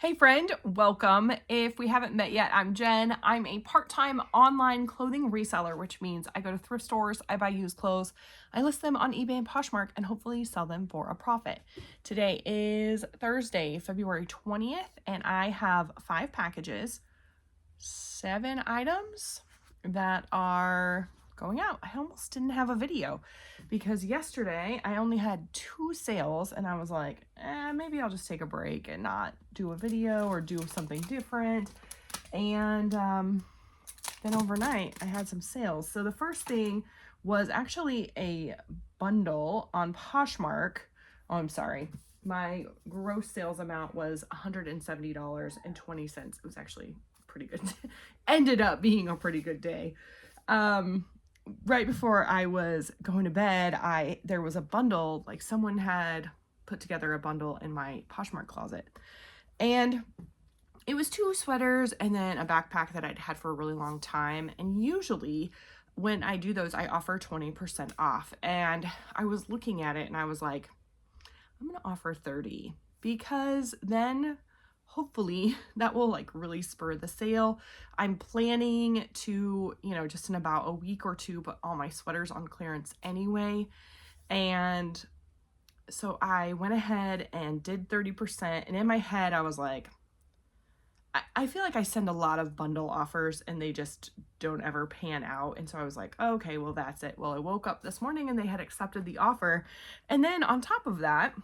Hey friend, welcome. If we haven't met yet, I'm Jen. I'm a part-time online clothing reseller, which means I go to thrift stores, I buy used clothes, I list them on eBay and Poshmark, and hopefully sell them for a profit. Today is Thursday, February 20th, and I have 5 packages, 7 items that are going out. I almost didn't have a video because yesterday I only had 2 sales and I was like, maybe I'll just take a break and not do a video or do something different. And then overnight I had some sales. So the first thing was actually a bundle on Poshmark. Oh, I'm sorry. My gross sales amount was $170.20. It was actually pretty good. Ended up being a pretty good day. Right before I was going to bed, there was a bundle, like someone had put together a bundle in my Poshmark closet. And it was 2 sweaters and then a backpack that I'd had for a really long time. And usually when I do those, I offer 20% off. And I was looking at it and I was like, I'm going to offer 30 because then hopefully that will like really spur the sale. I'm planning to, just in about a week or two, put all my sweaters on clearance anyway. And so I went ahead and did 30%. And in my head, I was like, I feel like I send a lot of bundle offers and they just don't ever pan out. And so I was like, oh, okay, well, that's it. Well, I woke up this morning and they had accepted the offer. And then on top of that,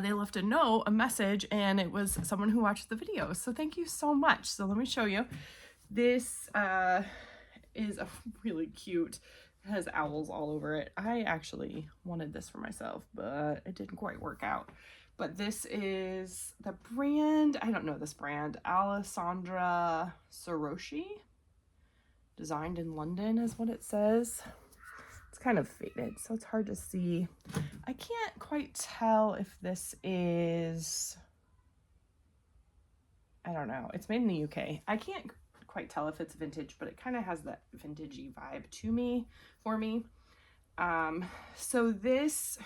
they left a message, and it was someone who watched the video. So thank you so much. So let me show you. This is a really cute, it has owls all over it. I actually wanted this for myself, but it didn't quite work out. But this is the brand, I don't know this brand, Alessandra Saroshi. Designed in London is what it says. It's kind of faded, so it's hard to see. I can't quite tell if this is, I don't know. It's made in the UK. I can't quite tell if it's vintage, but it kind of has that vintagey vibe for me. So this,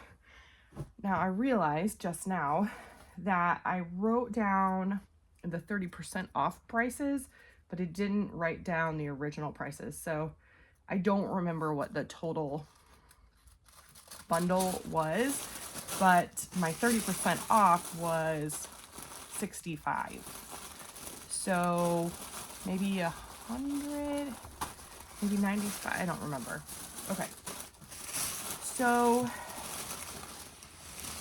now I realized just now that I wrote down the 30% off prices, but it didn't write down the original prices. So I don't remember what the total bundle was, but my 30% off was $65. So maybe 100, maybe 95, I don't remember. Okay. So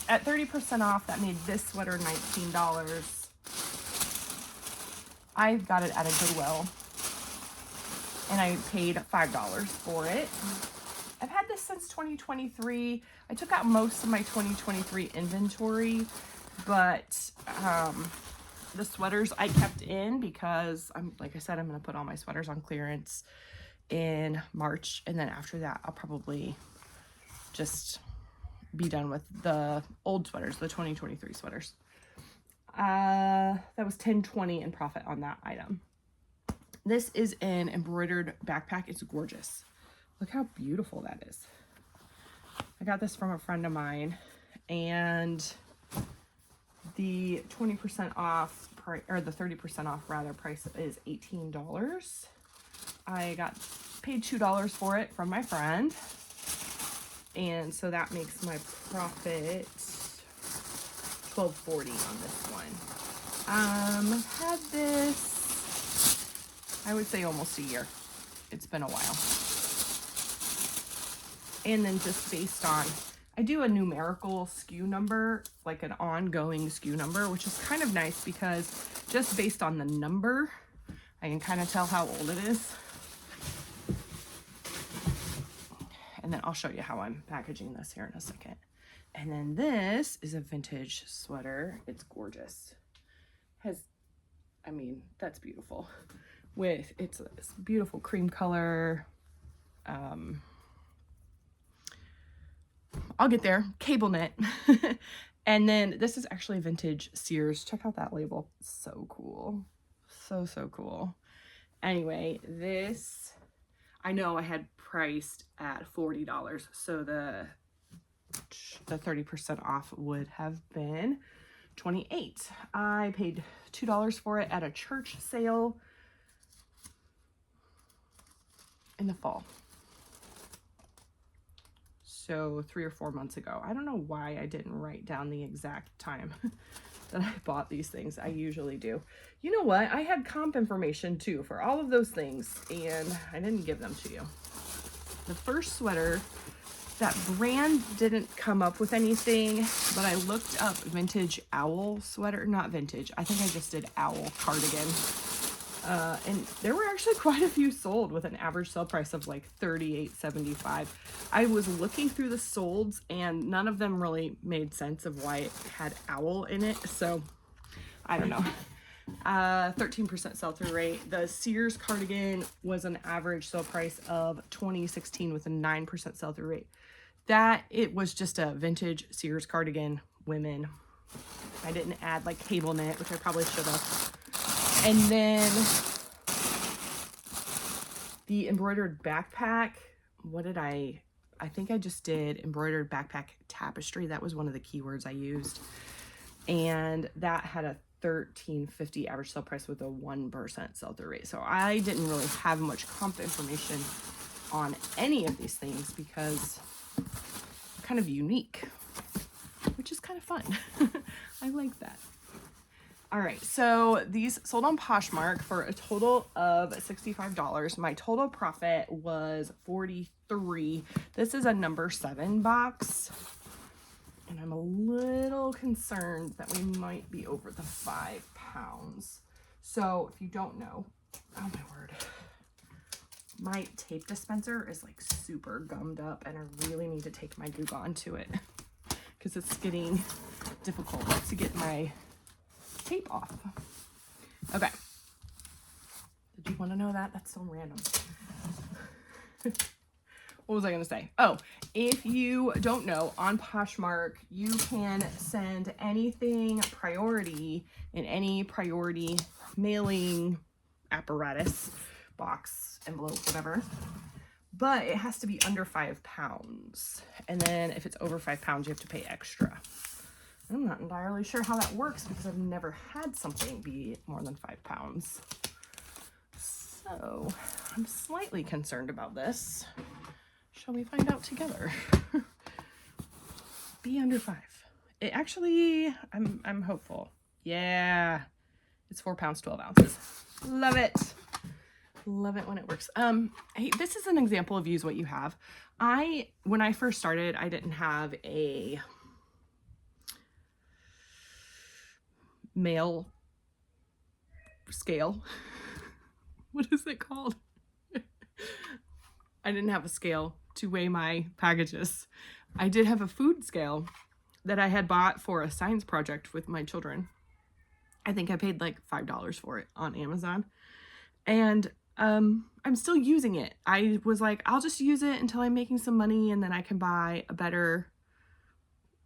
at 30% off, that made this sweater $19. I got it at a Goodwill and I paid $5 for it. I've had this since 2023. I took out most of my 2023 inventory, but the sweaters I kept in because like I said, I'm going to put all my sweaters on clearance in March. And then after that, I'll probably just be done with the old sweaters, the 2023 sweaters. That was $10.20 in profit on that item. This is an embroidered backpack. It's gorgeous. Look how beautiful that is. I got this from a friend of mine, and the 20% off price, or the 30% off rather, price is $18. I paid $2 for it from my friend, and so that makes my profit $12.40 on this one. Had this, I would say almost a year. It's been a while. And then just based on, I do a numerical SKU number, like an ongoing SKU number, which is kind of nice because just based on the number, I can kind of tell how old it is. And then I'll show you how I'm packaging this here in a second. And then this is a vintage sweater. It's gorgeous. That's beautiful. It's a beautiful cream color. I'll get there. Cable knit. And then this is actually vintage Sears. Check out that label. So cool. So cool. Anyway, this, I know I had priced at $40. So the 30% off would have been $28. I paid $2 for it at a church sale in the fall. So 3 or 4 months ago. I don't know why I didn't write down the exact time that I bought these things. I usually do. You know what? I had comp information too for all of those things, and I didn't give them to you. The first sweater, that brand didn't come up with anything, but I looked up vintage owl sweater. Not vintage. I think I just did owl cardigan. And there were actually quite a few sold with an average sale price of like $38.75. I was looking through the solds and none of them really made sense of why it had owl in it. So I don't know. 13% sell-through rate. The Sears cardigan was an average sale price of $20.16 with a 9% sell-through rate. That it was just a vintage Sears cardigan, women. I didn't add like cable knit, which I probably should have. And then the embroidered backpack, what did I think I just did embroidered backpack tapestry. That was one of the keywords I used. And that had a $13.50 average sale price with a 1% sell-through rate. So I didn't really have much comp information on any of these things because they're kind of unique, which is kind of fun. I like that. All right, so these sold on Poshmark for a total of $65. My total profit was $43. This is a number 7 box, and I'm a little concerned that we might be over the 5 pounds. So if you don't know, oh my word, my tape dispenser is like super gummed up, and I really need to take my Goo Gone to it because it's getting difficult to get my tape off. Okay. Did you want to know that? That's so random. What was I going to say? Oh, if you don't know, on Poshmark, you can send anything priority in any priority mailing apparatus, box, envelope, whatever. But it has to be under 5 pounds. And then if it's over 5 pounds, you have to pay extra. I'm not entirely sure how that works because I've never had something be more than 5 pounds. So I'm slightly concerned about this. Shall we find out together? Be under 5. It actually, I'm hopeful. Yeah, it's 4 pounds, 12 ounces. Love it. Love it when it works. Hey, this is an example of use what you have. When I first started, I didn't have a mail scale. What is it called? I didn't have a scale to weigh my packages. I did have a food scale that I had bought for a science project with my children. I think I paid like $5 for it on Amazon. And I'm still using it. I was like, I'll just use it until I'm making some money and then I can buy a better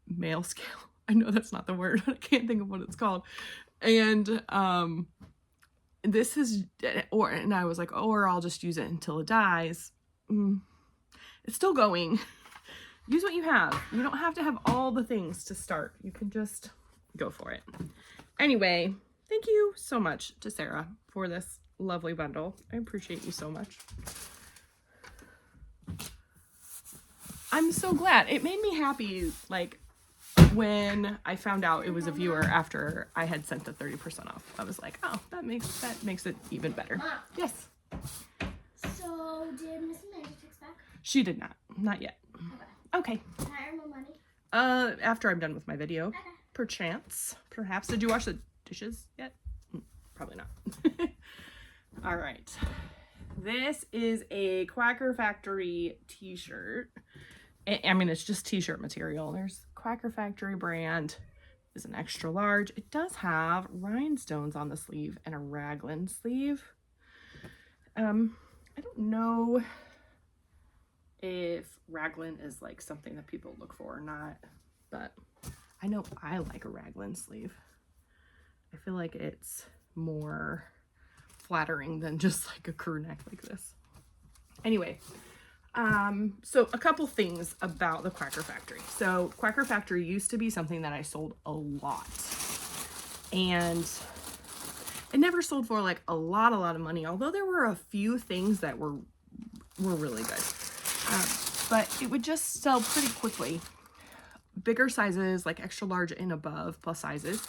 mail scale. I know that's not the word. I can't think of what it's called. And this is, and I was like, oh, or I'll just use it until it dies. It's still going. Use what you have. You don't have to have all the things to start. You can just go for it. Anyway, thank you so much to Sarah for this lovely bundle. I appreciate you so much. I'm so glad. It made me happy, like, when I found out it was a viewer after I had sent the 30% off. I was like, oh, that makes it even better. Mom. Yes. So did Miss Amanda text back? She did not. Not yet. Okay. Can I earn more money? After I'm done with my video. Okay. Perchance. Perhaps. Did you wash the dishes yet? Probably not. All right. This is a Quacker Factory t-shirt. I mean, it's just t-shirt material. There's Quacker Factory brand. Is an extra large. It does have rhinestones on the sleeve and a raglan sleeve. I don't know if raglan is like something that people look for or not, but I know I like a raglan sleeve. I feel like it's more flattering than just like a crew neck like this. Anyway, so a couple things about the Quacker Factory. So Quacker Factory used to be something that I sold a lot. And it never sold for like a lot of money, although there were a few things that were really good. But it would just sell pretty quickly. Bigger sizes, like extra large and above, plus sizes.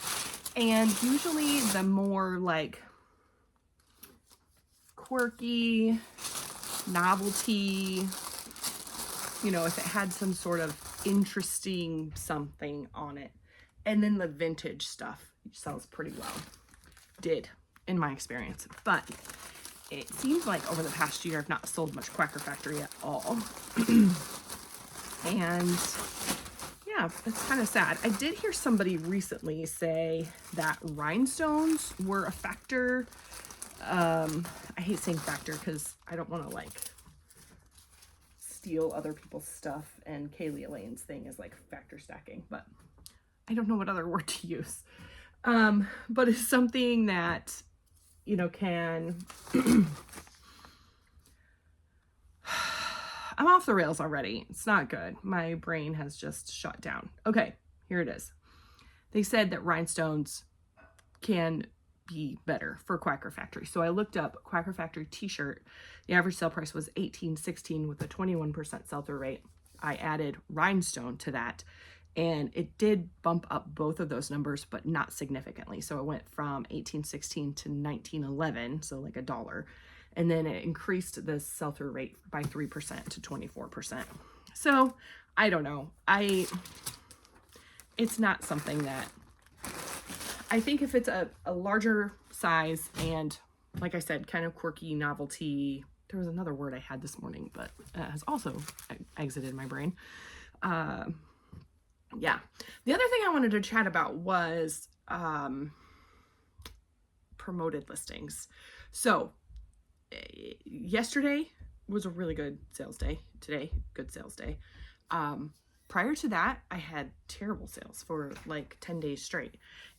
And usually the more like quirky, novelty, you know, if it had some sort of interesting something on it. And then the vintage stuff sells pretty well. Did, in my experience. But it seems like over the past year I've not sold much Quacker Factory at all. And yeah, it's kind of sad. I did hear somebody recently say that rhinestones were a factor. I hate saying factor because I don't want to like steal other people's stuff, and Kaylee Elaine's thing is like factor stacking, but I don't know what other word to use. But it's something that, you know, can I'm off the rails already. It's not good. My brain has just shut down. Okay, here it is. They said that rhinestones can be better for Quacker Factory. So I looked up Quacker Factory t-shirt. The average sale price was $18.16 with a 21% sell-through rate. I added rhinestone to that, and it did bump up both of those numbers, but not significantly. So it went from $18.16 to $19.11, so like $1. And then it increased the sell-through rate by 3% to 24%. So I don't know. It's not something that I think if it's a larger size and, like I said, kind of quirky, novelty. There was another word I had this morning, but has also exited my brain. Yeah. The other thing I wanted to chat about was promoted listings. So yesterday was a really good sales day. Today, good sales day. Prior to that, I had terrible sales for like 10 days straight.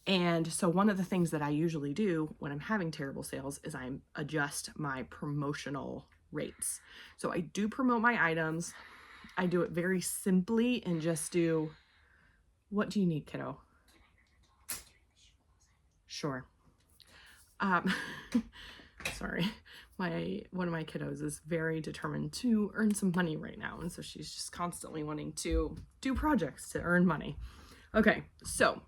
And so one of the things that I usually do when I'm having terrible sales is I adjust my promotional rates. So I do promote my items. I do it very simply and just do, what do you need, kiddo? Sure. Sorry. One of my kiddos is very determined to earn some money right now. And so she's just constantly wanting to do projects to earn money. Okay. So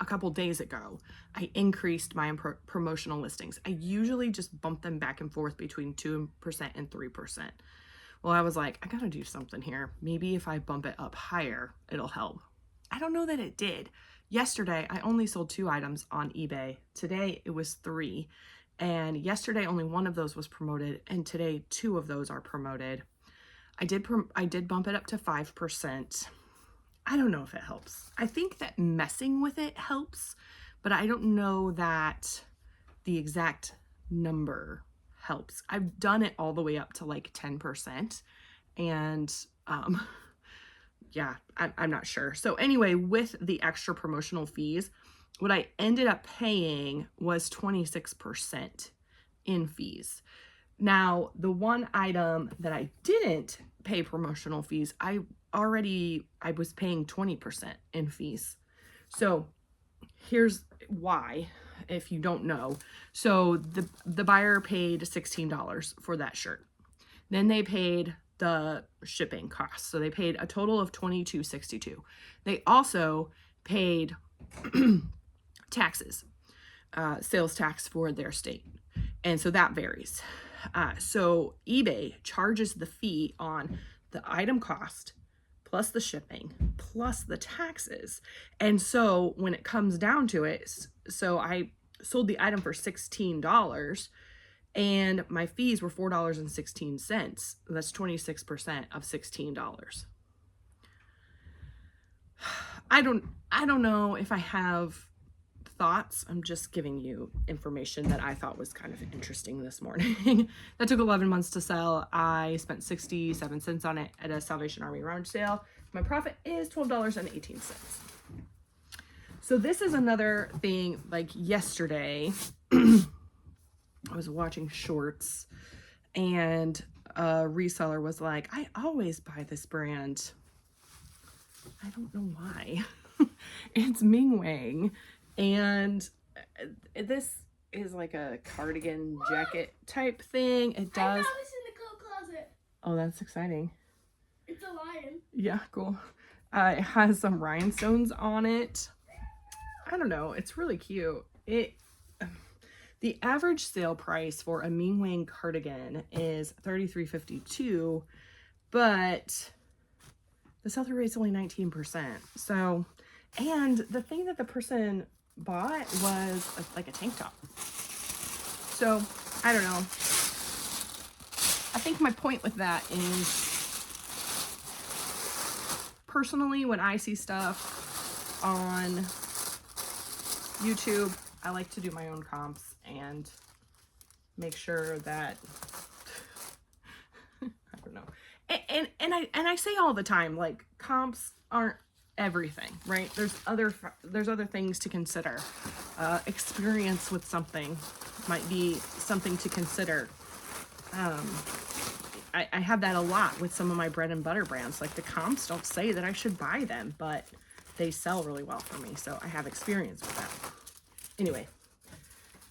a couple days ago, I increased my promotional listings. I usually just bump them back and forth between 2% and 3%. Well, I was like, I gotta do something here. Maybe if I bump it up higher, it'll help. I don't know that it did. Yesterday, I only sold 2 items on eBay. Today, it was 3. And yesterday, only 1 of those was promoted. And today, 2 of those are promoted. I did bump it up to 5%. I don't know if it helps. I think that messing with it helps, but I don't know that the exact number helps. I've done it all the way up to like 10%. And yeah, I'm not sure. So anyway, with the extra promotional fees, what I ended up paying was 26% in fees. Now, the one item that I didn't pay promotional fees, I was paying 20% in fees. So here's why, if you don't know. So the buyer paid $16 for that shirt. Then they paid the shipping costs. So they paid a total of $22.62. They also paid taxes, sales tax for their state. And so that varies. So eBay charges the fee on the item cost plus the shipping plus the taxes. And so when it comes down to it, so I sold the item for $16 and my fees were $4.16. That's 26% of $16. I don't know if I have thoughts. I'm just giving you information that I thought was kind of interesting this morning. That took 11 months to sell. I spent 67 cents on it at a Salvation Army round sale. My profit is $12.18. So this is another thing. Like yesterday, I was watching shorts and a reseller was like, I always buy this brand. I don't know why. It's Ming Wang, and this is like a cardigan jacket type thing. It does. I found this in the coat closet. Oh, that's exciting. It's a lion. Yeah, cool. It has some rhinestones on it. I don't know. It's really cute. The average sale price for a Ming Wang cardigan is $33.52, but the sell-through rate is only 19%. So, and the thing that the person bought was like a tank top. So, I don't know. I think my point with that is, personally, when I see stuff on YouTube, I like to do my own comps and make sure that I don't know. And I say all the time, like, comps aren't everything, right? There's other things to consider. Experience with something might be something to consider. I have that a lot with some of my bread and butter brands. Like, the comps don't say that I should buy them, but they sell really well for me, so I have experience with that. Anyway,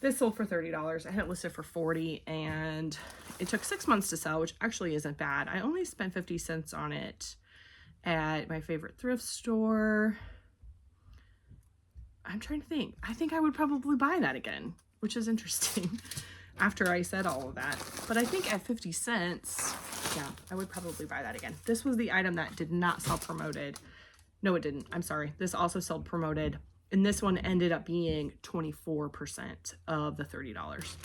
this sold for $30. I had it listed for $40, and it took 6 months to sell, which actually isn't bad. I only spent 50 cents on it at my favorite thrift store. I'm trying to think. I think I would probably buy that again, which is interesting after I said all of that. But I think at 50 cents, yeah, I would probably buy that again. This was the item that did not sell promoted. No, it didn't. I'm sorry. This also sold promoted. And this one ended up being 24% of the $30.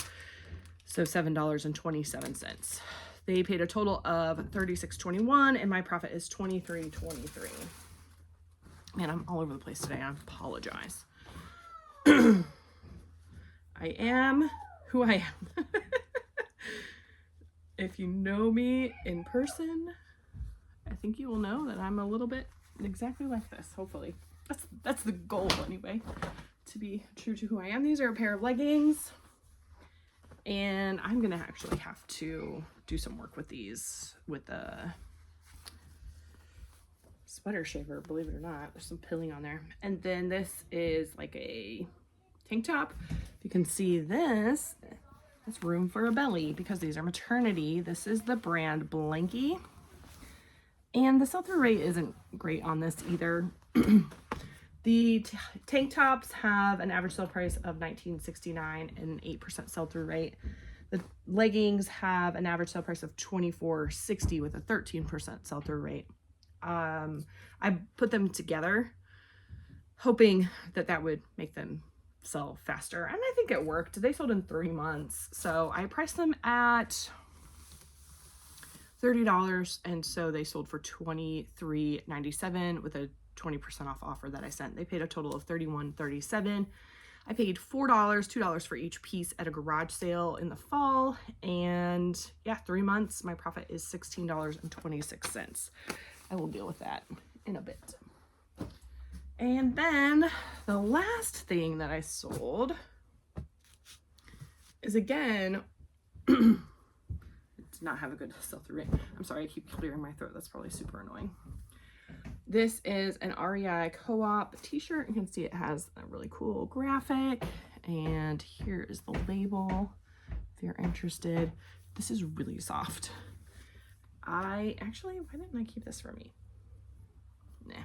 So $7.27. They paid a total of $36.21, and my profit is $23.23. Man, I'm all over the place today. I apologize. I am who I am. If you know me in person, I think you will know that I'm a little bit exactly like this, hopefully. That's the goal anyway, to be true to who I am. These are a pair of leggings, and I'm gonna actually have to do some work with these with a sweater shaver, believe it or not. There's some pilling on there. And then this is like a tank top. You can see this, that's room for a belly because these are maternity. This is the brand Blanky, and the sell-through rate isn't great on this either. The tank tops have an average sale price of $19.69 and an 8% sell-through rate. The leggings have an average sale price of $24.60 with a 13% sell-through rate. I put them together hoping that that would make them sell faster, and I think it worked. They sold in 3 months, so I priced them at $30, and so they sold for $23.97 with a 20% off offer that I sent. They paid a total of $31.37. I paid $2 for each piece at a garage sale in the fall, and yeah, 3 months, my profit is $16.26. I will deal with that in a bit. And then the last thing that I sold is, again, it did not have a good sell-through rate. I'm sorry, I keep clearing my throat. That's probably super annoying. This is an REI Co-op t-shirt. You can see it has a really cool graphic, and here is the label if you're interested. This is really soft. Why didn't I keep this for me? Nah.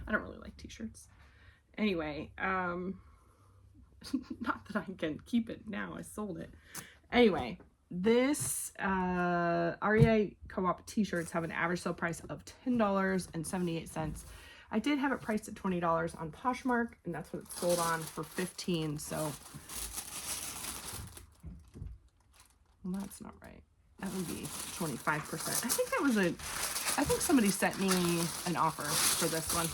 I don't really like t-shirts. Anyway, not that I can keep it now. I sold it. Anyway, this REI Co-op t-shirts have an average sale price of $10.78. I did have it priced at $20 on Poshmark, and that's what it sold on for $15. So, well, that's not right. That would be 25%. I think somebody sent me an offer for this one.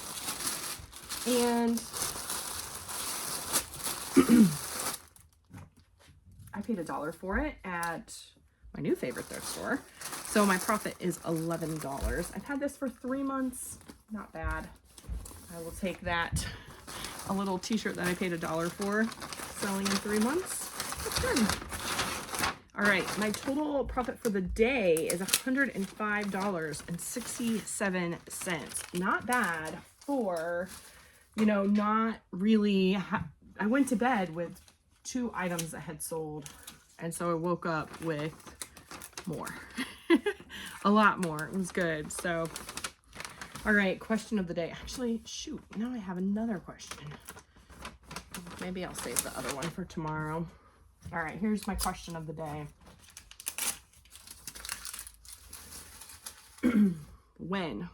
And I paid $1 for it at my new favorite thrift store. So my profit is $11. I've had this for 3 months. Not bad. I will take that. A little t-shirt that I paid $1 for, selling in 3 months. That's good. All right, my total profit for the day is $105.67. Not bad for you know, not really, I went to bed with 2 items that had sold. And so I woke up with more, a lot more. It was good. So, all right, question of the day. Actually, shoot, now I have another question. Maybe I'll save the other one for tomorrow. All right, here's my question of the day. When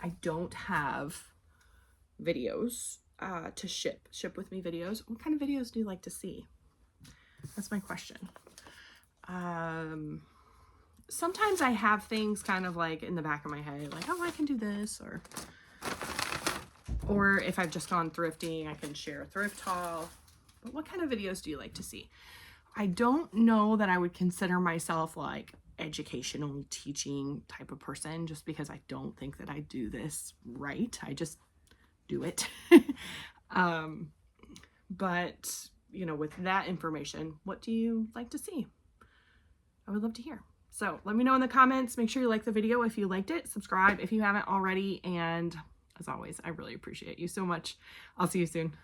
I don't have videos to ship with me videos, what kind of videos do you like to see? That's my question. Sometimes I have things kind of like in the back of my head, like, oh, I can do this, or if I've just gone thrifting, I can share a thrift haul. But what kind of videos do you like to see? I don't know that I would consider myself like educational teaching type of person, just because I don't think that I do this right. I just do it. But you know, with that information, what do you like to see? I would love to hear. So let me know in the comments. Make sure you like the video if you liked it. Subscribe if you haven't already. And as always, I really appreciate you so much. I'll see you soon.